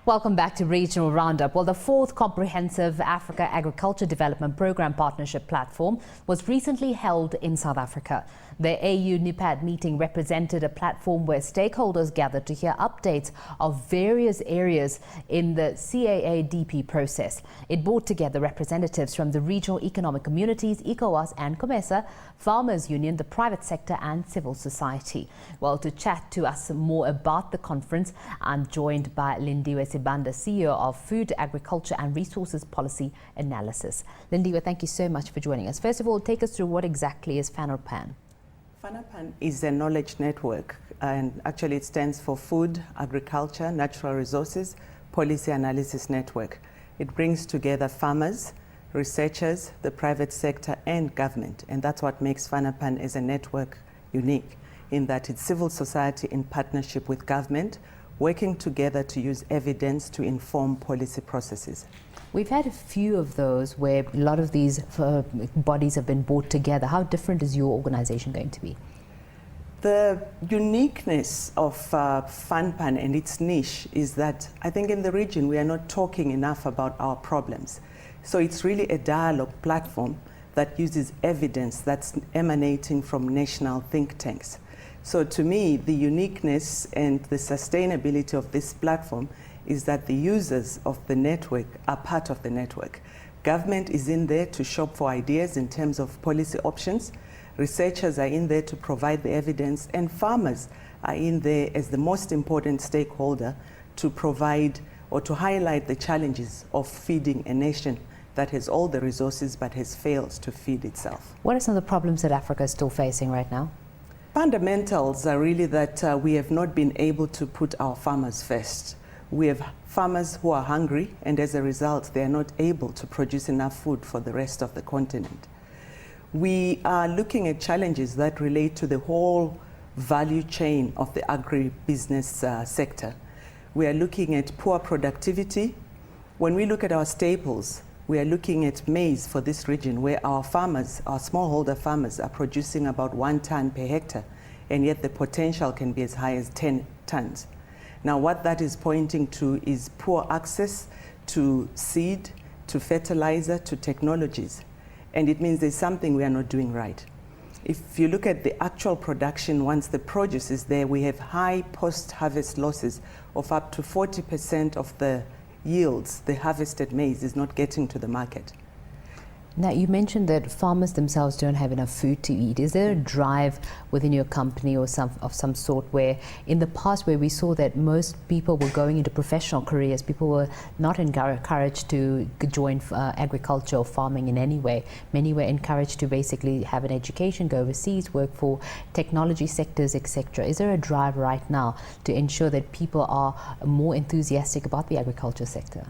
Welcome back to Regional Roundup. Well, the fourth Comprehensive Africa Agriculture Development Programme Partnership Platform was recently held in South Africa. The AU-NIPAD meeting represented a platform where stakeholders gathered to hear updates of various areas in the CAADP process. It brought together representatives from the regional economic communities, ECOWAS and COMESA, Farmers Union, the private sector and civil society. Well, to chat to us more about the conference, I'm joined by Lindiwe Sibanda, CEO of Food, Agriculture and Resources Policy Analysis. Lindiwe, thank you so much for joining us. First of all, take us through what exactly is FANOPAN. FANOPAN is a knowledge network, and actually it stands for Food, Agriculture, Natural Resources, Policy Analysis Network. It brings together farmers, researchers, the private sector and government, and that's what makes FANOPAN as a network unique, in that it's civil society in partnership with government, working together to use evidence to inform policy processes. We've had a few of those where a lot of these bodies have been brought together. How different is your organization going to be? The uniqueness of FANOPAN and its niche is that I think in the region we are not talking enough about our problems. So it's really a dialogue platform that uses evidence that's emanating from national think tanks. So to me, the uniqueness and the sustainability of this platform is that the users of the network are part of the network. Government is in there to shop for ideas in terms of policy options. Researchers are in there to provide the evidence, and farmers are in there as the most important stakeholder to provide or to highlight the challenges of feeding a nation that has all the resources but has failed to feed itself. What are some of the problems that Africa is still facing right now? Fundamentals are really that we have not been able to put our farmers first. We have farmers who are hungry, and as a result, they are not able to produce enough food for the rest of the continent. We are looking at challenges that relate to the whole value chain of the agribusiness sector. We are looking at poor productivity. When we look at our staples, we are looking at maize for this region, where our farmers, our smallholder farmers, are producing about 1 ton per hectare, and yet the potential can be as high as 10 tons. Now, what that is pointing to is poor access to seed, to fertilizer, to technologies. And it means there's something we are not doing right. If you look at the actual production, once the produce is there, we have high post-harvest losses of up to 40% of the yields. The harvested maize is not getting to the market. Now, you mentioned that farmers themselves don't have enough food to eat. Is there a drive within your company or of some sort where in the past where we saw that most people were going into professional careers, people were not encouraged to join agriculture or farming in any way. Many were encouraged to basically have an education, go overseas, work for technology sectors, etc. Is there a drive right now to ensure that people are more enthusiastic about the agriculture sector?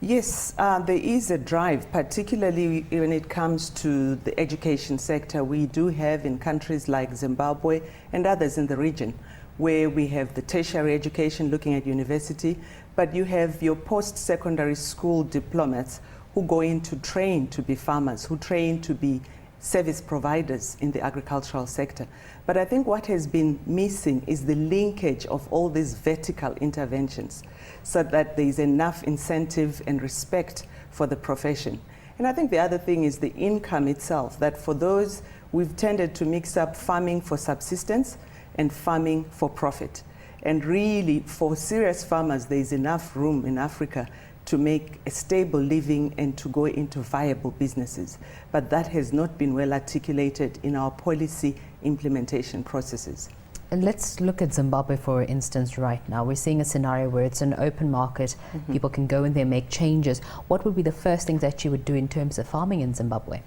Yes, there is a drive, particularly when it comes to the education sector. We do have in countries like Zimbabwe and others in the region where we have the tertiary education looking at university, but you have your post-secondary school diplomates who go in to train to be farmers, who train to be service providers in the agricultural sector. But I think what has been missing is the linkage of all these vertical interventions so that there is enough incentive and respect for the profession. And I think the other thing is the income itself, that for those, we've tended to mix up farming for subsistence and farming for profit. And really, for serious farmers, there is enough room in Africa to make a stable living and to go into viable businesses. But that has not been well articulated in our policy implementation processes. And let's look at Zimbabwe, for instance, right now. We're seeing a scenario where it's an open market. People can go in there, make changes. What would be the first things that you would do in terms of farming in Zimbabwe?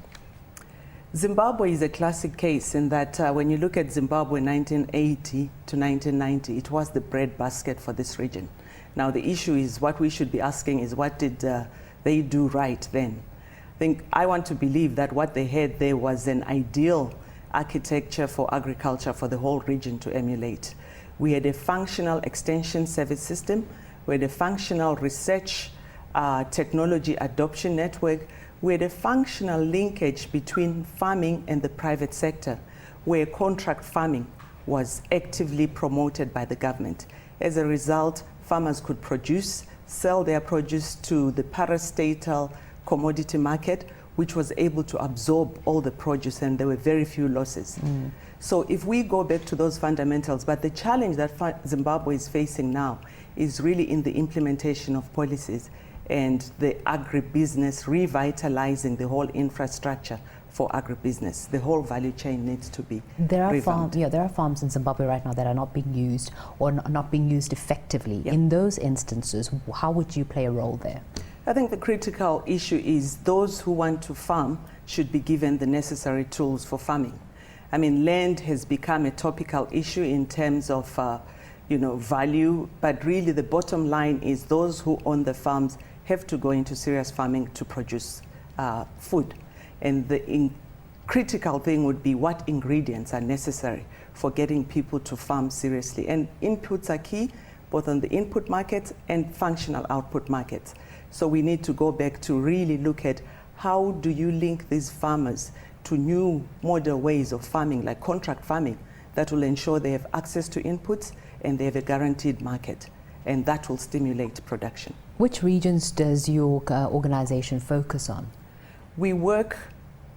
Zimbabwe is a classic case in that when you look at Zimbabwe 1980 to 1990, it was the breadbasket for this region. Now the issue is, what we should be asking is, what did they do right then? I want to believe that what they had there was an ideal architecture for agriculture for the whole region to emulate. We had a functional extension service system, we had a functional research technology adoption network, we had a functional linkage between farming and the private sector, where contract farming was actively promoted by the government. As a result, farmers could produce sell their produce to the parastatal commodity market, which was able to absorb all the produce, and there were very few losses. So if we go back to those fundamentals, but the challenge that Zimbabwe is facing now is really in the implementation of policies and the agribusiness, revitalizing the whole infrastructure for agribusiness. The whole value chain needs to be revamped. There are farms in Zimbabwe right now that are not being used or not being used effectively. In those instances, how would you play a role there? I think the critical issue is those who want to farm should be given the necessary tools for farming. I mean, land has become a topical issue in terms of value, but really the bottom line is those who own the farms have to go into serious farming to produce food. And the critical thing would be what ingredients are necessary for getting people to farm seriously. And inputs are key, both on the input markets and functional output markets. So we need to go back to really look at how do you link these farmers to new modern ways of farming, like contract farming, that will ensure they have access to inputs and they have a guaranteed market. And that will stimulate production. Which regions does your organization focus on? We work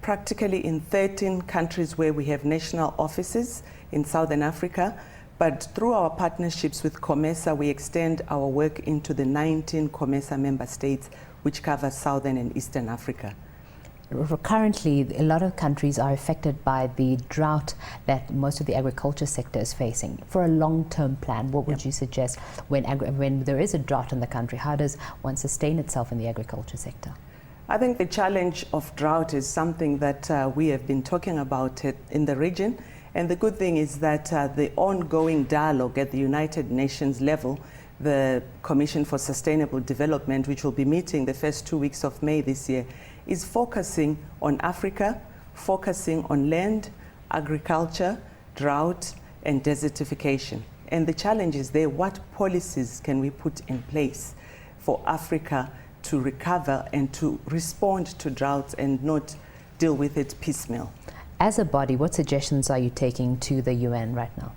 practically in 13 countries where we have national offices in Southern Africa, but through our partnerships with COMESA, we extend our work into the 19 COMESA member states, which cover Southern and Eastern Africa. Currently, a lot of countries are affected by the drought that most of the agriculture sector is facing. For a long-term plan, what would you suggest when there is a drought in the country? How does one sustain itself in the agriculture sector? I think the challenge of drought is something that we have been talking about in the region. And the good thing is that the ongoing dialogue at the United Nations level, the Commission for Sustainable Development, which will be meeting the first 2 weeks of May this year, is focusing on Africa, focusing on land, agriculture, drought, and desertification. And the challenge is there, what policies can we put in place for Africa to recover and to respond to droughts and not deal with it piecemeal? As a body, what suggestions are you taking to the UN right now?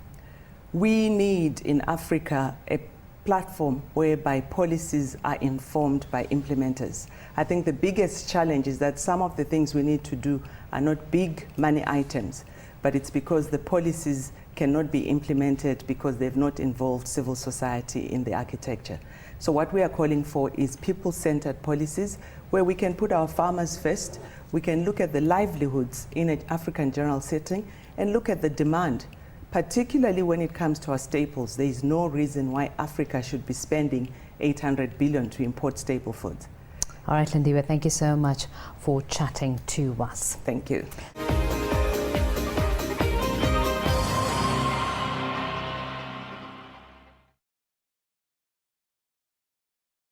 We need in Africa a platform whereby policies are informed by implementers. I think the biggest challenge is that some of the things we need to do are not big money items, but it's because the policies cannot be implemented because they've not involved civil society in the architecture. So what we are calling for is people-centered policies where we can put our farmers first, we can look at the livelihoods in an African general setting and look at the demand. Particularly when it comes to our staples, there is no reason why Africa should be spending 800 billion to import staple foods. All right, Lindiwe, thank you so much for chatting to us. Thank you.